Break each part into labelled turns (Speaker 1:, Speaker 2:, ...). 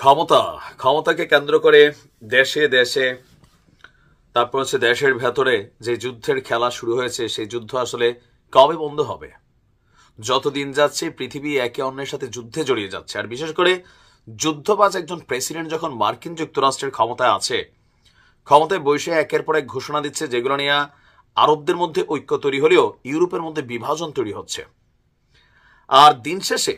Speaker 1: ক্ষমতাকে কেন্দ্র করে দেশে দেশে তারপর হচ্ছে দেশের ভেতরে যে যুদ্ধের খেলা শুরু হয়েছে, সেই যুদ্ধ আসলে কবে বন্ধ হবে? যতদিন যাচ্ছে পৃথিবী একে অন্যের সাথে যুদ্ধে জড়িয়ে যাচ্ছে। আর বিশেষ করে যুদ্ধবাজ একজন প্রেসিডেন্ট যখন মার্কিন যুক্তরাষ্ট্রের ক্ষমতায় আছে, ক্ষমতায় বসে একের পর এক ঘোষণা দিচ্ছে, যেগুলো নিয়ে আরবদের মধ্যে ঐক্য তৈরি হলেও ইউরোপের মধ্যে বিভাজন তৈরি হচ্ছে। আর দিন শেষে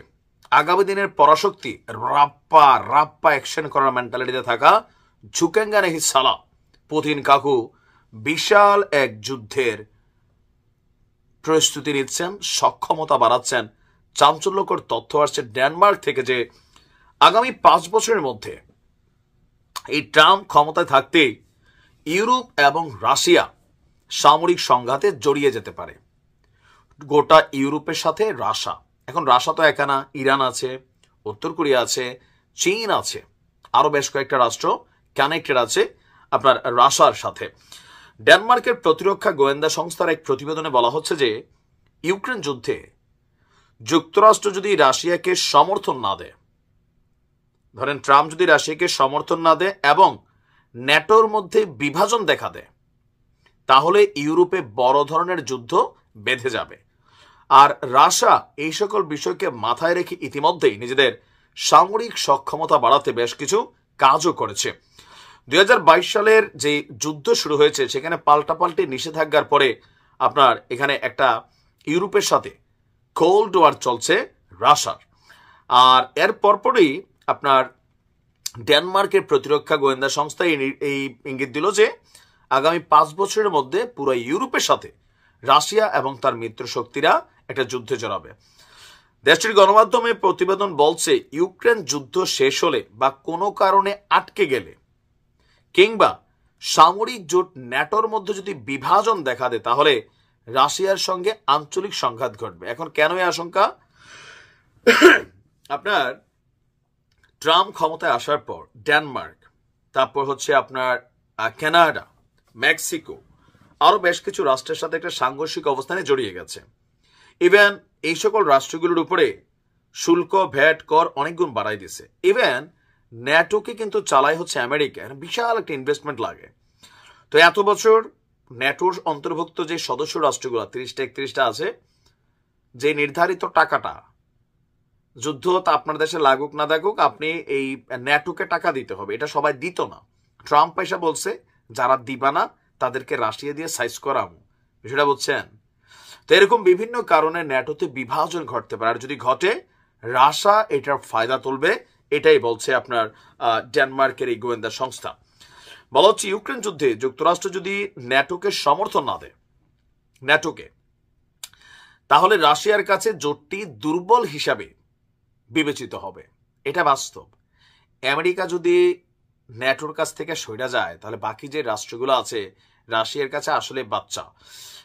Speaker 1: আগামী দিনের পরাশক্তি রাপ্পা রাপ্পা অ্যাকশন করার মেন্টালিটিতে থাকা ঝুঁকেঙ্গা নেহি সালা পুতিন কাকু বিশাল এক যুদ্ধের প্রস্তুতি নিচ্ছেন, সক্ষমতা বাড়াচ্ছেন। চাঞ্চল্যকর তথ্য আসছে ডেনমার্ক থেকে যে আগামী 5 বছরের মধ্যে এই ট্রাম্প ক্ষমতায় থাকতেই ইউরোপ এবং রাশিয়া সামরিক সংঘাতে জড়িয়ে যেতে পারে। গোটা ইউরোপের সাথে রাশিয়া, এখন রাশিয়া তো একা না, ইরান আছে, উত্তর কোরিয়া আছে, চীন আছে, আরো বেশ কয়েকটা রাষ্ট্র কানেক্টেড আছে আপনার রাশিয়ার সাথে। ডেনমার্কের প্রতিরক্ষা গোয়েন্দা সংস্থার এক প্রতিবেদনে বলা হচ্ছে যে ইউক্রেন যুদ্ধে যুক্তরাষ্ট্র যদি রাশিয়াকে সমর্থন না দেয়, ধরেন ট্রাম্প যদি রাশিয়াকে সমর্থন না দেয় এবং ন্যাটোর মধ্যে বিভাজন দেখা দেয়, তাহলে ইউরোপে বড় ধরনের যুদ্ধ বেঁধে যাবে। আর রাশিয়া এই সকল বিষয়কে মাথায় রেখে ইতিমধ্যেই নিজেদের সামরিক সক্ষমতা বাড়াতে বেশ কিছু কাজও করেছে। 2022 সালের যে যুদ্ধ শুরু হয়েছে, সেখানে পাল্টাপাল্টি নিষেধাজ্ঞার পরে আপনার এখানে একটা ইউরোপের সাথে কোল্ড ওয়ার চলছে রাশিয়ার। আর এর পরপরই আপনার ডেনমার্কের প্রতিরক্ষা গোয়েন্দা সংস্থা এই ইঙ্গিত দিল যে আগামী 5 বছরের মধ্যে পুরো ইউরোপের সাথে রাশিয়া এবং তার মিত্র শক্তিরা একটা যুদ্ধে জড়াবে। দেশটির গণমাধ্যমে প্রতিবেদন বলছে, ইউক্রেন যুদ্ধ শেষ হলে বা কোনো কারণে আটকে গেলে কিংবা সামরিক জোট ন্যাটোর মধ্যে যদি বিভাজন দেখা দেয়, তাহলে রাশিয়ার সঙ্গে আঞ্চলিক সংঘাত ঘটবে। এখন কেন এই আশঙ্কা? আপনার ট্রাম্প ক্ষমতায় আসার পর ডেনমার্ক, তারপর হচ্ছে আপনার কানাডা, মেক্সিকো, আরো বেশ কিছু রাষ্ট্রের সাথে একটা সাংঘর্ষিক অবস্থানে জড়িয়ে গেছে। ইভেন এই সকল রাষ্ট্রগুলোর উপরে শুল্ক, ভ্যাট, কর অনেক গুণ বাড়াই দিছে। ইভেন ন্যাটোকে কিন্তু চালাই হচ্ছে আমেরিকার, বিশাল একটা ইনভেস্টমেন্ট লাগে। তো এত বছর ন্যাটোর অন্তর্ভুক্ত যে সদস্য রাষ্ট্রগুলো 30-31টা আছে, যে নির্ধারিত টাকাটা যুদ্ধ তা আপনার দেশে লাগুক না লাগুক, আপনি এই ন্যাটোকে টাকা দিতে হবে, এটা সবাই দিত না। ট্রাম্প এসে বলছে যারা দিবা না তাদেরকে রাশিয়া দিয়ে সাইজ করাবো, বিষয়টা বুঝছেন? তো এরকম বিভিন্ন কারণে ন্যাটোতে বিভাজন ঘটতে পারে, আর যদি ঘটে রাশিয়া এটার ফায়দা তুলবে, এটাই বলছে আপনার ডেনমার্কের এই গোয়েন্দা সংস্থা। বলা হচ্ছে ইউক্রেন যুদ্ধে যুক্তরাষ্ট্র যদি ন্যাটোকে সমর্থন না দেয়, ন্যাটোকে, তাহলে রাশিয়ার কাছে জোটটি দুর্বল হিসাবে বিবেচিত হবে। এটা বাস্তব। আমেরিকা যদি ন্যাটোর কাছ থেকে সরে যায়, তাহলে বাকি যে রাষ্ট্রগুলো আছে রাশিয়ার কাছে আসলে বাচ্চা।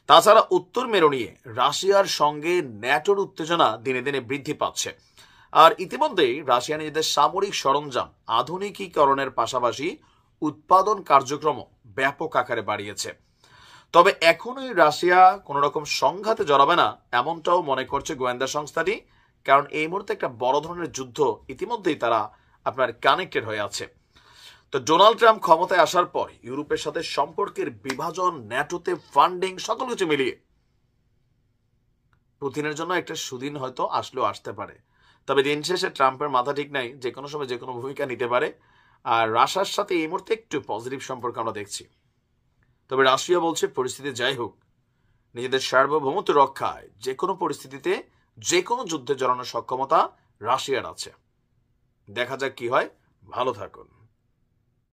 Speaker 1: তাছাড়া উত্তর মেরু নিয়ে রাশিয়ার সঙ্গে ন্যাটোর উত্তেজনা দিনে দিনে বৃদ্ধি পাচ্ছে। আর ইতিমধ্যেই রাশিয়া নিজেদের সামরিক সরঞ্জাম আধুনিকীকরণের পাশাপাশি উৎপাদন কার্যক্রম ব্যাপক আকারে বাড়িয়েছে। তবে এখনই রাশিয়া কোনো রকম সংঘাতে জড়াবে না এমনটাও মনে করছে গোয়েন্দা সংস্থাটি, কারণ এই মুহূর্তে একটা বড় ধরনের যুদ্ধ ইতিমধ্যেই তারা আপনার কানেক্টেড হয়ে আছে। তো ডোনাল্ড ট্রাম্প ক্ষমতায় আসার পর ইউরোপের সাথে সম্পর্কের বিভাজন, ন্যাটোতে ফান্ডিং, সকল কিছু মিলিয়ে পুতিনের জন্য একটা সুদিন হয়তো আসলেও আসতে পারে। তবে দিন শেষে ট্রাম্পের মাথা ঠিক নাই, যে কোনো সময় যে কোনো ভূমিকা নিতে পারে। আর রাশিয়ার সাথে এই মুহূর্তে একটু পজিটিভ সম্পর্ক আমরা দেখছি। তবে রাশিয়া বলছে পরিস্থিতি যাই হোক, নিজেদের সার্বভৌমত্ব রক্ষায় যে কোনো পরিস্থিতিতে যে কোনো যুদ্ধে জড়ানোর সক্ষমতা রাশিয়ার আছে। দেখা যাক কি হয়। ভালো থাকুন।